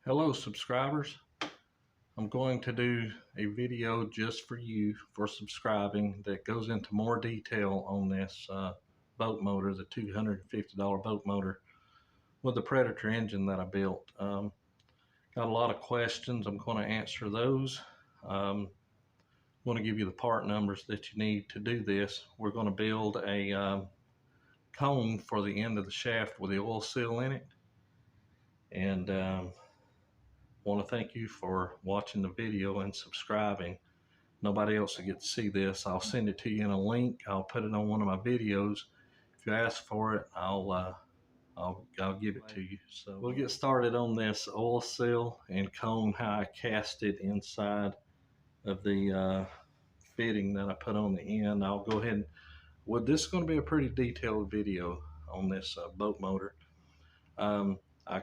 Hello subscribers. I'm going to do a video just for you for subscribing that goes into more detail on this boat motor, the $250 boat motor with the Predator engine that I built. Got a lot of questions. I'm going to answer those. I'm going to give you the part numbers that you need to do this. We're going to build a cone for the end of the shaft with the oil seal in it. And want to thank you for watching the video and subscribing. Nobody else will get to see this. I'll send it to you in a link. I'll put it on one of my videos. If you ask for it, I'll give it to you. So we'll get started on this oil seal and cone, how I cast it inside of the fitting that I put on the end. I'll go ahead and, well, this is going to be a pretty detailed video on this boat motor. I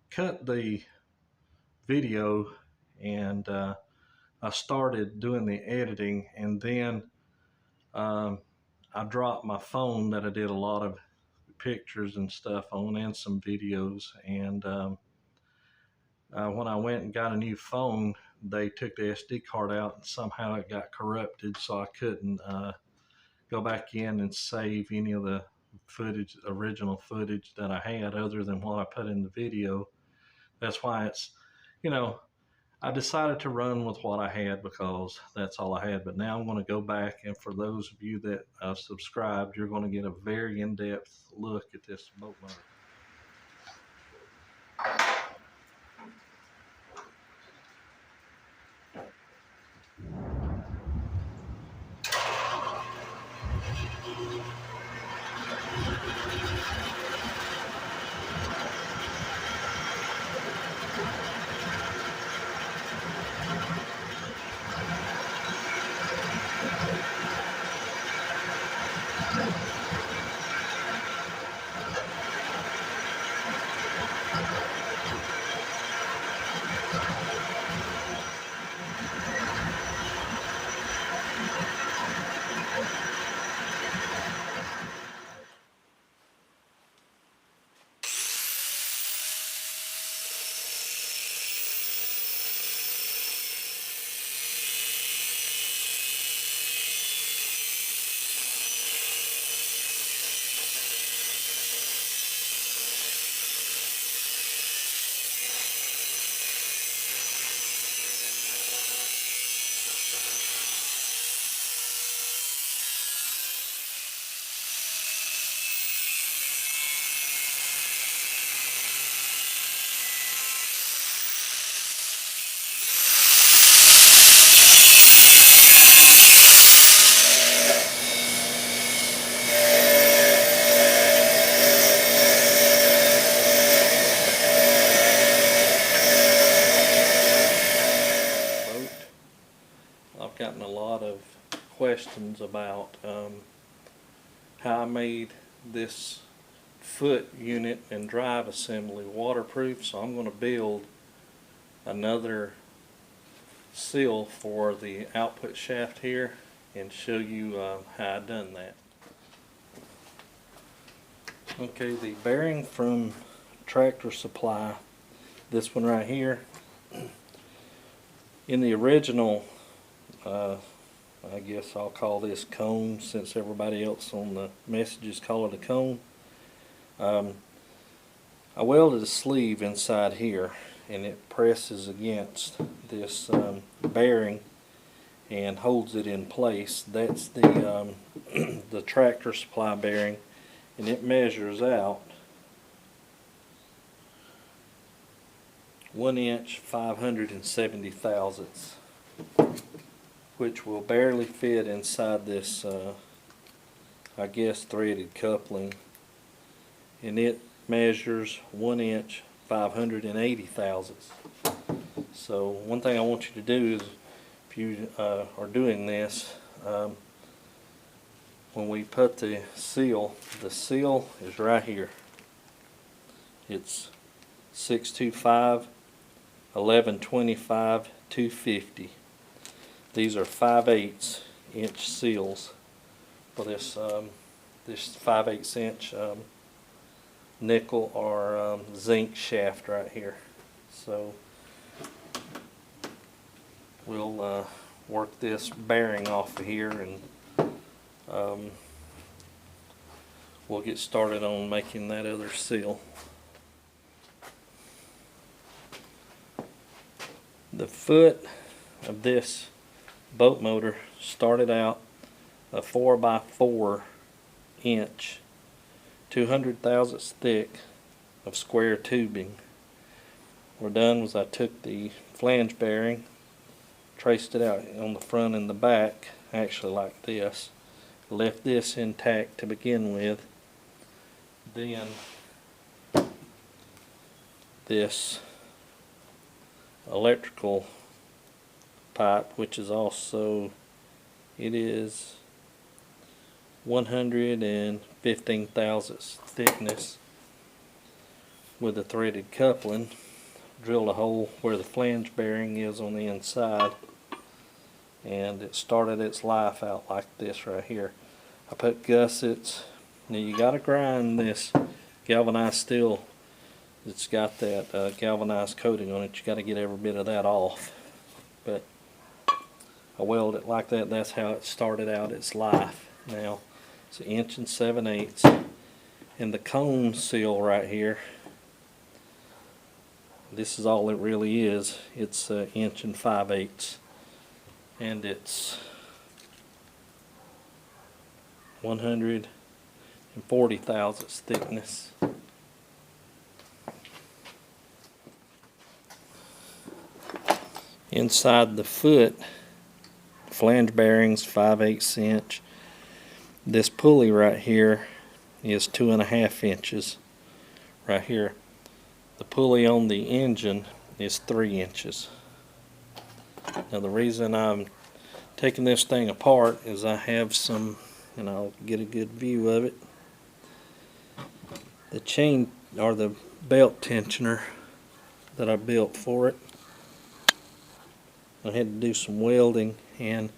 cut the video and I started doing the editing, and then I dropped my phone that I did a lot of pictures and stuff on and some videos, and when I went and got a new phone, they took the SD card out and somehow it got corrupted, so I couldn't go back in and save any of the footage, original footage that I had other than what I put in the video. That's why it's, I decided to run with what I had because that's all I had. But now I'm going to go back, and for those of you that subscribed, you're going to get a very in-depth look at this boat motor. I've gotten a lot of questions about how I made this foot unit and drive assembly waterproof, so I'm going to build another seal for the output shaft here and show you how I done that. Okay, the bearing from Tractor Supply, this one right here, in the original, I guess I'll call this cone since everybody else on the messages call it a cone. I welded a sleeve inside here, and it presses against this bearing and holds it in place. That's the the Tractor Supply bearing, and it measures out 1 inch 570 thousandths, which will barely fit inside this I guess threaded coupling, and it measures 1 inch 580 thousandths. So one thing I want you to do is, if you are doing this, when we put the seal is right here. It's 625, 1125, 250. These are 5/8 inch seals for this this 5/8 inch nickel or zinc shaft right here. So we'll work this bearing off of here, and we'll get started on making that other seal. The foot of this boat motor started out a 4x4 inch, 200 thousandths thick of square tubing. What I done was I took the flange bearing, traced it out on the front and the back, actually like this, left this intact to begin with, then this electrical pipe, which is also, it is 115 thousandths thickness with a threaded coupling, drilled a hole where the flange bearing is on the inside, and it started its life out like this right here. I put gussets. Now you got to grind this galvanized steel. It's got that galvanized coating on it. You got to get every bit of that off. But I welded it like that. That's how it started out its life. Now it's 1 7/8 inches, and the cone seal right here, this is all it really is. It's 1 5/8 inches, and it's 140 thousandths thickness. Inside the foot, flange bearings 5/8 inch. This pulley right here is 2.5 inches right here. The pulley on the engine is 3 inches. Now the reason I'm taking this thing apart is I have some, and I'll get a good view of it, the chain or the belt tensioner that I built for it. I had to do some welding, and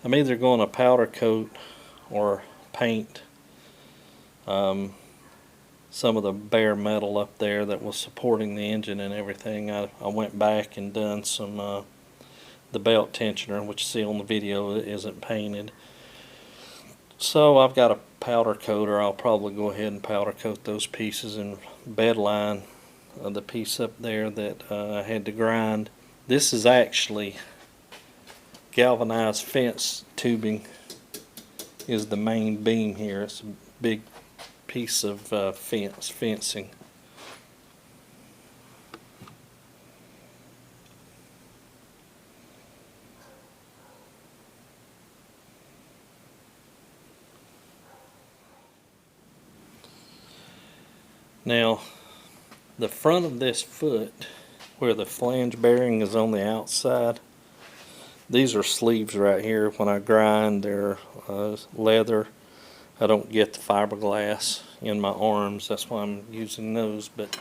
I'm either going to powder coat or paint some of the bare metal up there that was supporting the engine and everything. I went back and done some the belt tensioner, which you see on the video isn't painted. So I've got a powder coat, or I'll probably go ahead and powder coat those pieces and bedline the piece up there that I had to grind. This is actually galvanized fence tubing is the main beam here. It's a big piece of fencing. Now the front of this foot, where the flange bearing is on the outside, these are sleeves right here. When I grind, they're leather. I don't get the fiberglass in my arms, that's why I'm using those. But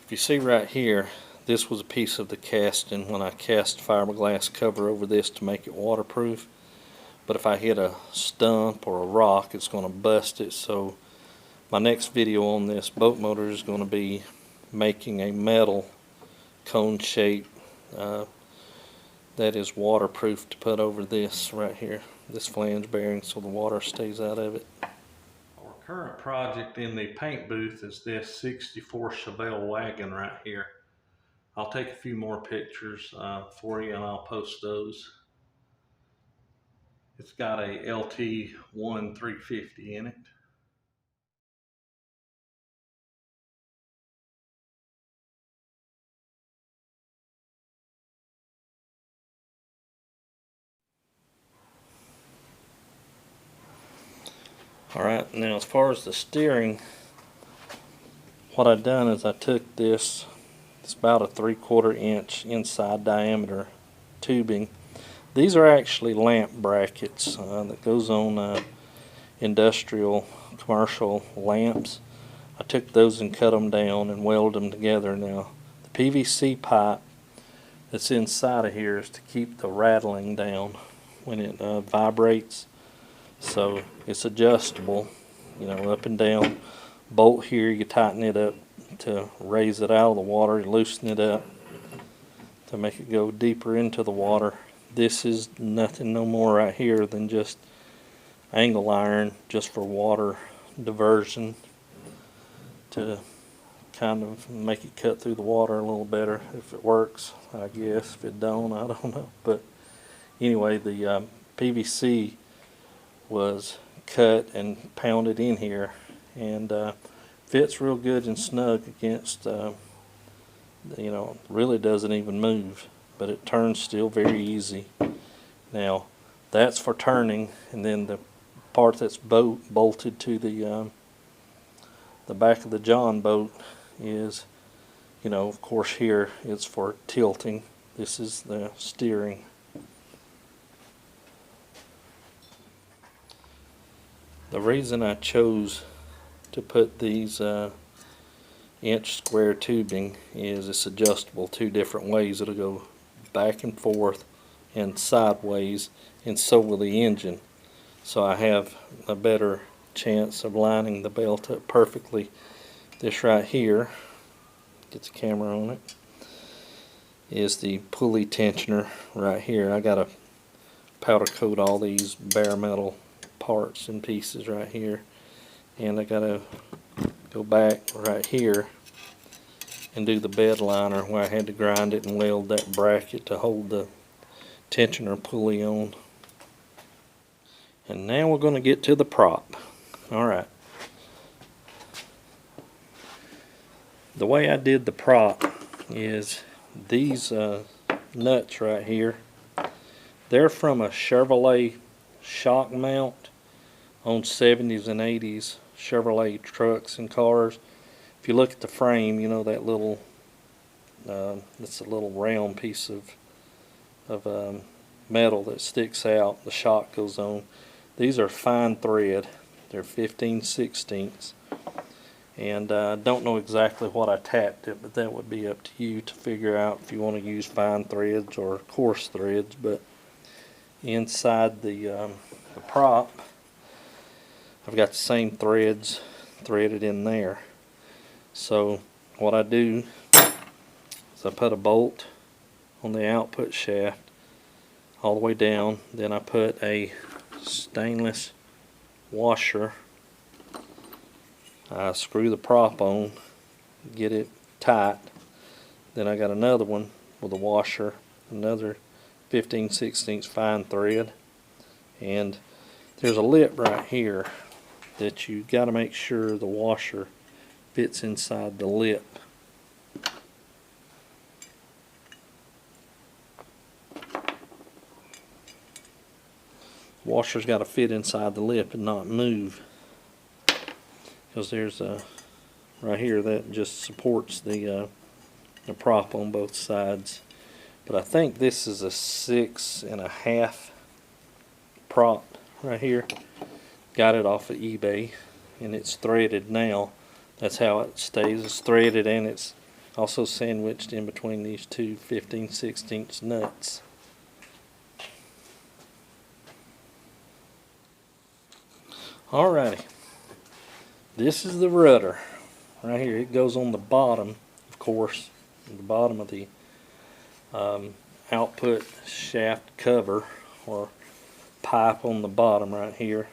if you see right here, this was a piece of the casting when I cast fiberglass cover over this to make it waterproof. But if I hit a stump or a rock, it's going to bust it. So my next video on this boat motor is going to be making a metal cone shape that is waterproof to put over this right here, this flange bearing, so the water stays out of it. Our current project in the paint booth is this 64 Chevelle wagon right here. I'll take a few more pictures for you, and I'll post those. It's got a LT1 350 in it. Alright, now as far as the steering, what I've done is I took this, it's about a 3/4 inch inside diameter tubing. These are actually lamp brackets that goes on industrial, commercial lamps. I took those and cut them down and welded them together. Now the PVC pipe that's inside of here is to keep the rattling down when it vibrates. So it's adjustable, you know, up and down. Bolt here, you tighten it up to raise it out of the water, you loosen it up to to make it go deeper into the water. This is nothing no more right here than just angle iron, just for water diversion, to kind of make it cut through the water a little better. If it works, I guess. If it don't, I don't know. But anyway, the PVC was cut and pounded in here, and fits real good and snug against, you know, really doesn't even move, but it turns still very easy. Now that's for turning, and then the part that's bolted to the back of the John boat is, you know, of course here it's for tilting. This is the steering. The reason I chose to put these inch square tubing is it's adjustable two different ways. It'll go back and forth and sideways, and so will the engine. So I have a better chance of lining the belt up perfectly. This right here, get the camera on it, is the pulley tensioner right here. I gotta powder coat all these bare metal parts and pieces right here, and I gotta go back right here and do the bed liner where I had to grind it and weld that bracket to hold the tensioner pulley on. And now we're going to get to the prop. Alright, the way I did the prop is these nuts right here, they're from a Chevrolet shock mount on 70s and 80s Chevrolet trucks and cars. If you look at the frame, you know that little it's a little round piece of metal that sticks out, the shock goes on. These are fine thread, they're 15/16, and I don't know exactly what I tapped it, but that would be up to you to figure out if you want to use fine threads or coarse threads. But inside the prop, I've got the same threads threaded in there. So what I do is I put a bolt on the output shaft all the way down, then I put a stainless washer. I screw the prop on, get it tight, then I got another one with a washer, another 15/16 fine thread, and there's a lip right here that you got to make sure the washer fits inside the lip. Washer's got to fit inside the lip and not move, because there's a right here that just supports the prop on both sides. But I think this is a 6.5 prop right here. Got it off of eBay, and it's threaded now. That's how it stays. It's threaded, and it's also sandwiched in between these two 15/16 nuts. Alrighty, this is the rudder right here. It goes on the bottom, of course, the bottom of the output shaft cover or pipe on the bottom right here,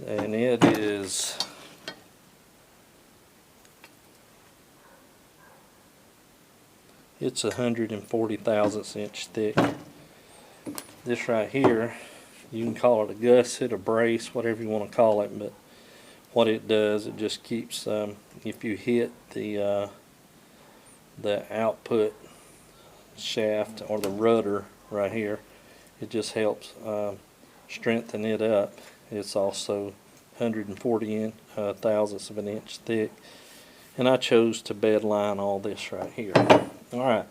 and it is it's 140 thousandths inch thick. This right here, you can call it a gusset, a brace, whatever you want to call it, but what it does, it just keeps, if you hit the output shaft or the rudder right here, it just helps strengthen it up. It's also 140 thousandths of an inch thick, and I chose to bed line all this right here. Alright,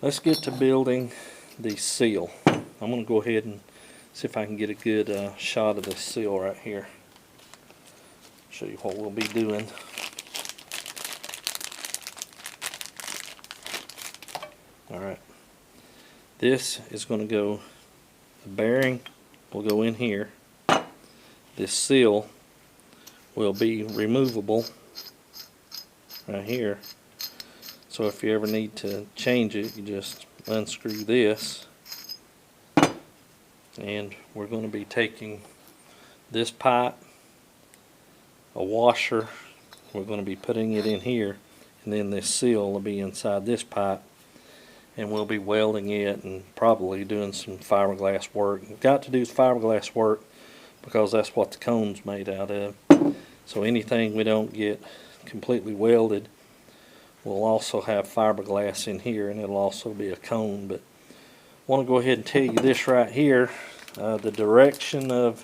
let's get to building the seal. I'm going to go ahead and see if I can get a good shot of this seal right here. Show you what we'll be doing. Alright, this is going to go, the bearing will go in here. This seal will be removable right here. So if you ever need to change it, you just unscrew this. And we're going to be taking this pipe, a washer, we're going to be putting it in here, and then this seal will be inside this pipe, and we'll be welding it and probably doing some fiberglass work. We've got to do fiberglass work because that's what the cone's made out of. So anything we don't get completely welded, we'll also have fiberglass in here, and it'll also be a cone. But I want to go ahead and tell you this right here. The direction of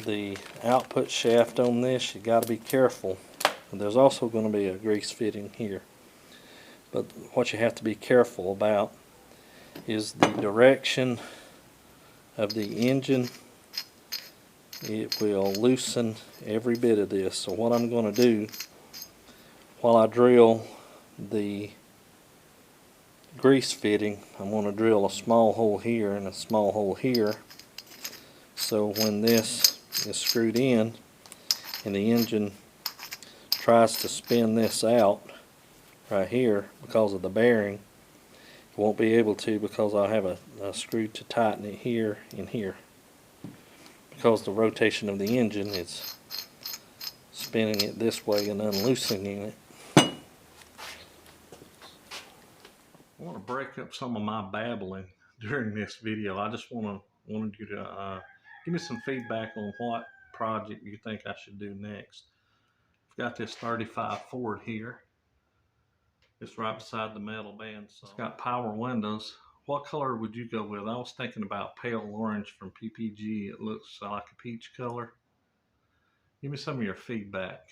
the output shaft on this, you got to be careful. And there's also going to be a grease fitting here. But what you have to be careful about is the direction of the engine. It will loosen every bit of this. So what I'm going to do while I drill the grease fitting, I'm going to drill a small hole here and a small hole here. So when this is screwed in and the engine tries to spin this out right here because of the bearing, it won't be able to because I'll have a screw to tighten it here and here. Because the rotation of the engine is spinning it this way and unloosening it. I want to break up some of my babbling during this video. I just wanted you to give me some feedback on what project you think I should do next. I've got this 35 Ford here. It's right beside the metal band. So it's got power windows. What color would you go with? I was thinking about pale orange from PPG. It looks like a peach color. Give me some of your feedback.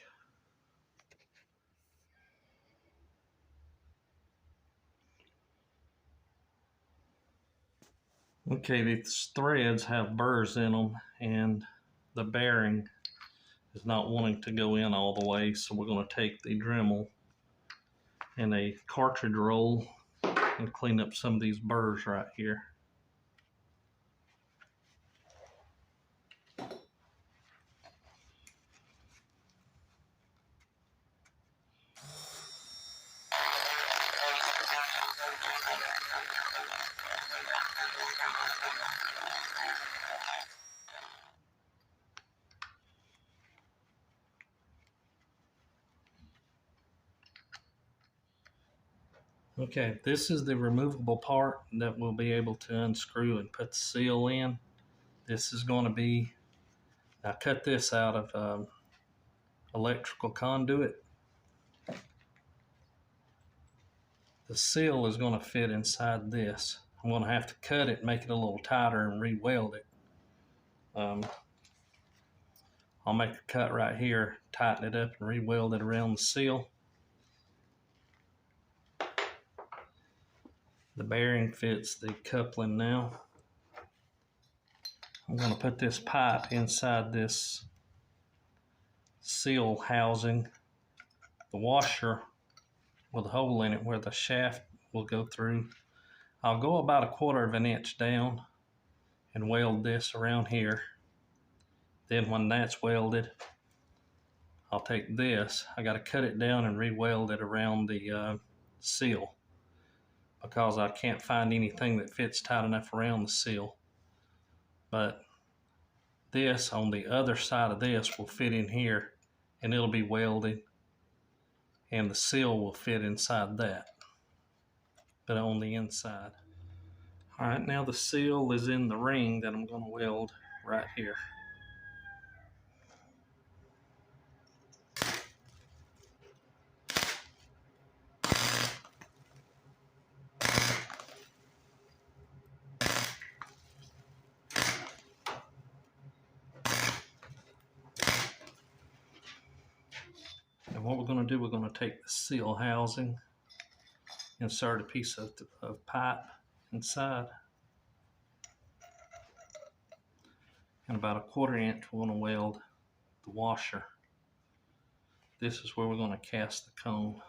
Okay, these threads have burrs in them, and the bearing is not wanting to go in all the way, so we're going to take the Dremel and a cartridge roll and clean up some of these burrs right here. Okay, this is the removable part that we'll be able to unscrew and put the seal in. This is going to be, I cut this out of electrical conduit. The seal is going to fit inside this. I'm going to have to cut it, make it a little tighter, and re-weld it. I'll make a cut right here, tighten it up, and re-weld it around the seal. The bearing fits the coupling now. I'm going to put this pipe inside this seal housing. The washer with a hole in it where the shaft will go through. I'll go about 1/4 of an inch down and weld this around here. Then when that's welded, I'll take this. I got to cut it down and re-weld it around the seal, because I can't find anything that fits tight enough around the seal. But this on the other side of this will fit in here, and it'll be welded, and the seal will fit inside that, but on the inside. All right, now the seal is in the ring that I'm going to weld right here. And what we're going to do, we're going to take the seal housing, insert a piece of pipe inside, and about 1/4 inch we're going to weld the washer. This is where we're going to cast the cone.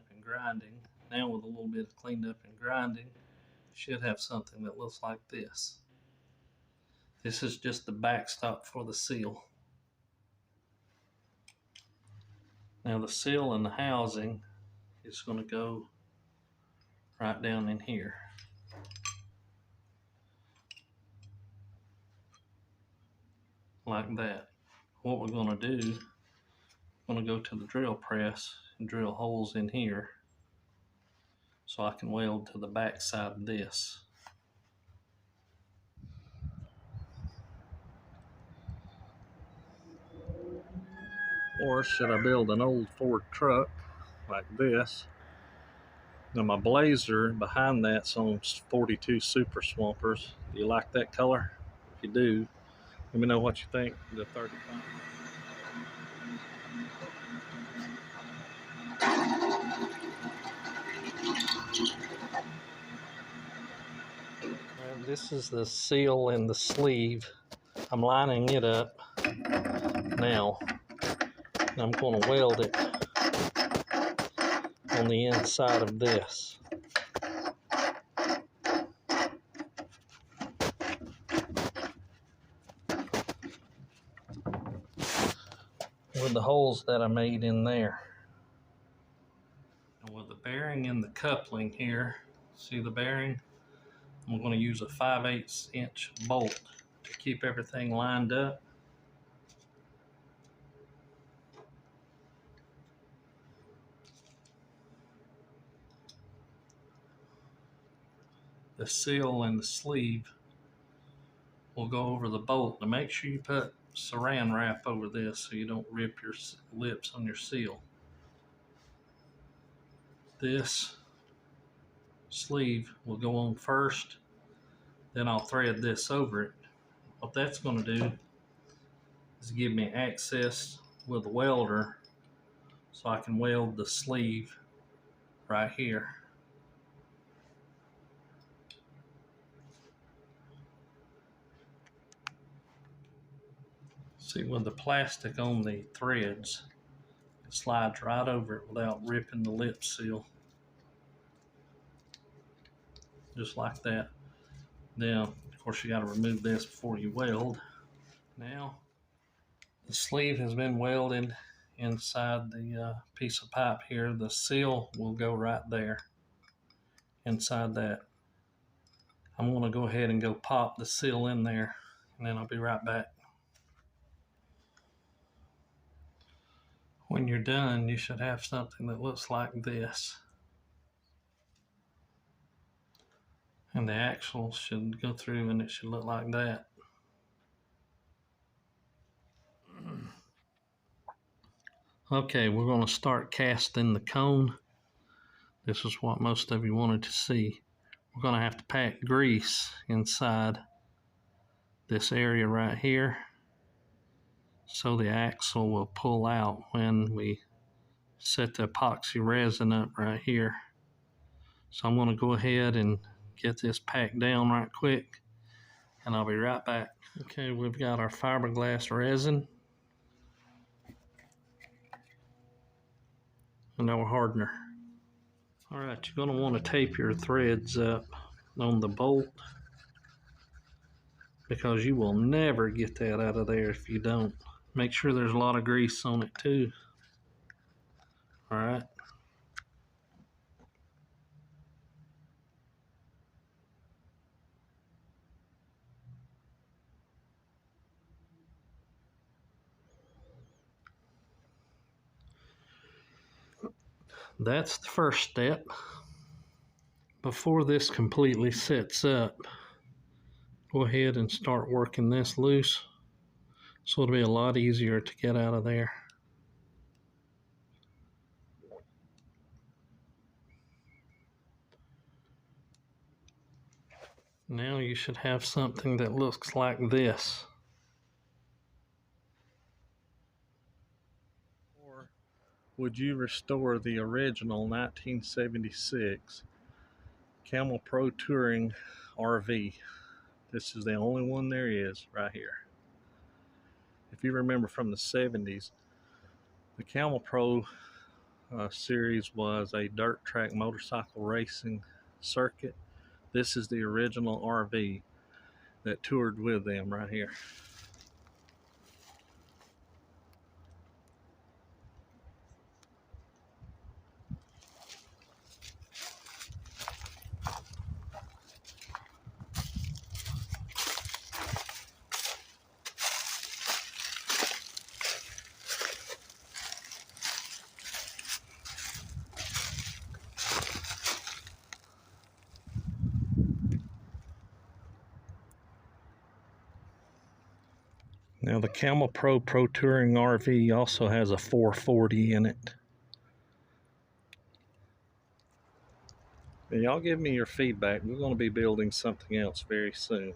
up and grinding. Now with a little bit of cleaned up and grinding, you should have something that looks like this. This is just the backstop for the seal. Now the seal and the housing is going to go right down in here. Like that. What we're going to do, I'm going to go to the drill press and drill holes in here so I can weld to the back side of this. Or should I build an old Ford truck like this? Now my Blazer behind that's on 42 Super Swampers. Do you like that color? If you do, let me know what you think. The 35. This is the seal and the sleeve. I'm lining it up now. And I'm going to weld it on the inside of this. With the holes that I made in there. And with the bearing and the coupling here, see the bearing? I'm going to use a 5/8 inch bolt to keep everything lined up. The seal and the sleeve will go over the bolt. Now make sure you put saran wrap over this so you don't rip your lips on your seal. This sleeve will go on first, then I'll thread this over it. What that's going to do is give me access with the welder so I can weld the sleeve right here. See, with the plastic on the threads, it slides right over it without ripping the lip seal. Just like that. Now, of course, you got to remove this before you weld. Now, the sleeve has been welded inside the piece of pipe here. The seal will go right there inside that. I'm going to go ahead and go pop the seal in there, and then I'll be right back. When you're done, you should have something that looks like this. And the axle should go through and it should look like that. Okay, we're going to start casting the cone. This is what most of you wanted to see. We're going to have to pack grease inside this area right here so the axle will pull out when we set the epoxy resin up right here. So I'm going to go ahead and get this packed down right quick, and I'll be right back. Okay, we've got our fiberglass resin and our hardener. All right, you're going to want to tape your threads up on the bolt because you will never get that out of there if you don't. Make sure there's a lot of grease on it too. All right. That's the first step. Before this completely sets up, go ahead and start working this loose so it'll be a lot easier to get out of there. Now you should have something that looks like this. Or would you restore the original 1976 Camel Pro Touring RV? This is the only one there is right here. If you remember from the 70s, the Camel Pro series was a dirt track motorcycle racing circuit. This is the original RV that toured with them right here. Now the Camel Pro Touring RV also has a 440 in it. And y'all give me your feedback. We're going to be building something else very soon.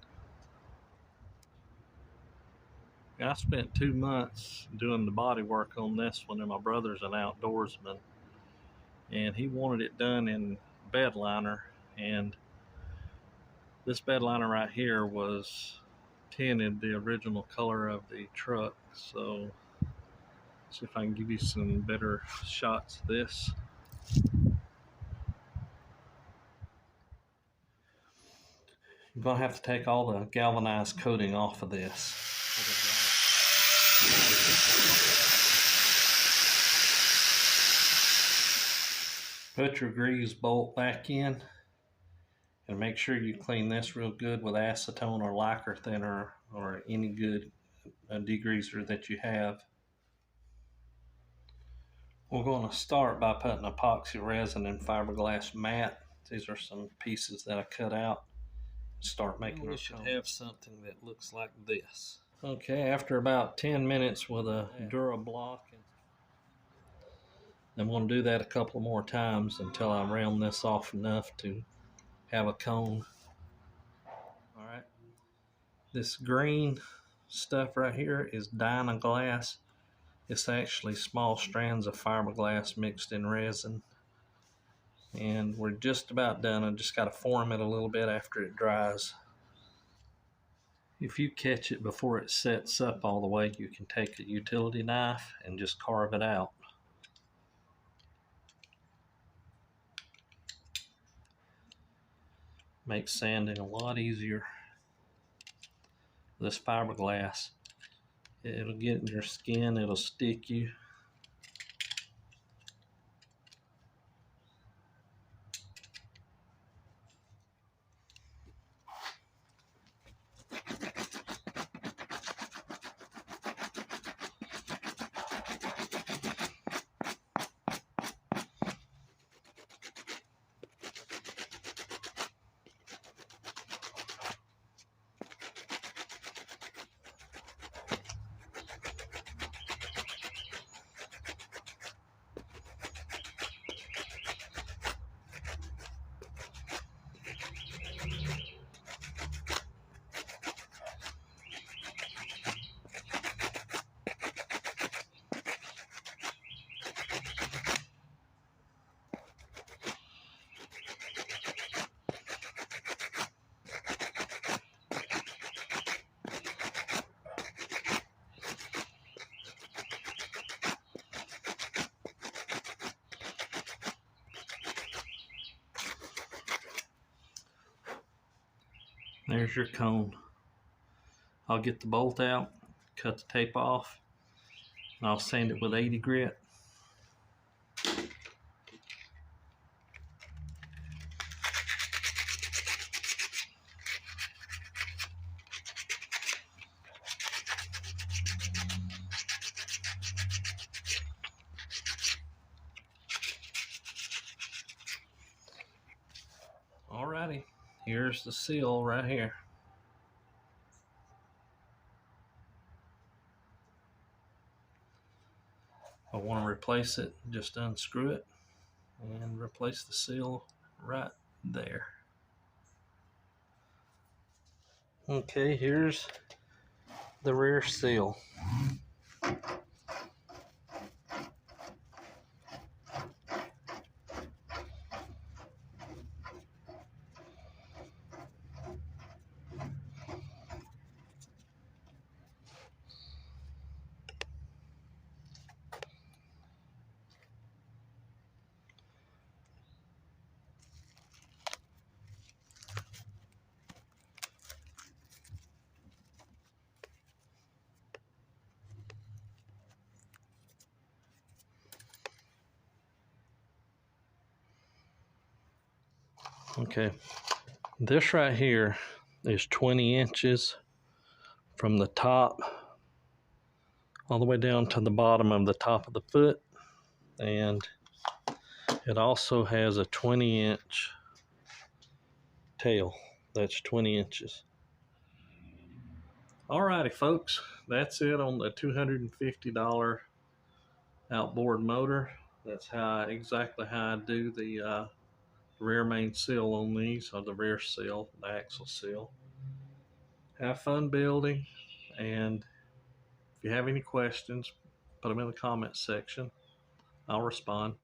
I spent 2 months doing the body work on this one, and my brother's an outdoorsman, and he wanted it done in bed liner, and this bed liner right here was tinted the original color of the truck. So see if I can give you some better shots of this. You're gonna have to take all the galvanized coating off of this. Put your grease bolt back in and make sure you clean this real good with acetone or lacquer thinner or any good degreaser that you have. We're going to start by putting epoxy resin and fiberglass mat. These are some pieces that I cut out. Start making. We should have something that looks like this. Okay, after about 10 minutes with a DuraBlock, I'm going to do that a couple more times until I round this off enough to have a cone. All right, this green stuff right here is Dynaglass. It's actually small strands of fiberglass mixed in resin. And we're just about done. I just got to form it a little bit after it dries. If you catch it before it sets up all the way, you can take a utility knife and just carve it out. Makes sanding a lot easier. This fiberglass, it'll get in your skin, it'll stick you. There's your cone. I'll get the bolt out, cut the tape off, and I'll sand it with 80 grit. Alrighty, here's the seal right here. If I want to replace it, just unscrew it and replace the seal right there. Okay, here's the rear seal. Okay, this right here is 20 inches from the top all the way down to the bottom of the top of the foot, and it also has a 20-inch tail. That's 20 inches. Alrighty, folks, that's it on the $250 outboard motor. That's exactly how I do the rear main seal on these, or the rear seal, the axle seal. Have fun building, and if you have any questions, put them in the comments section. I'll respond.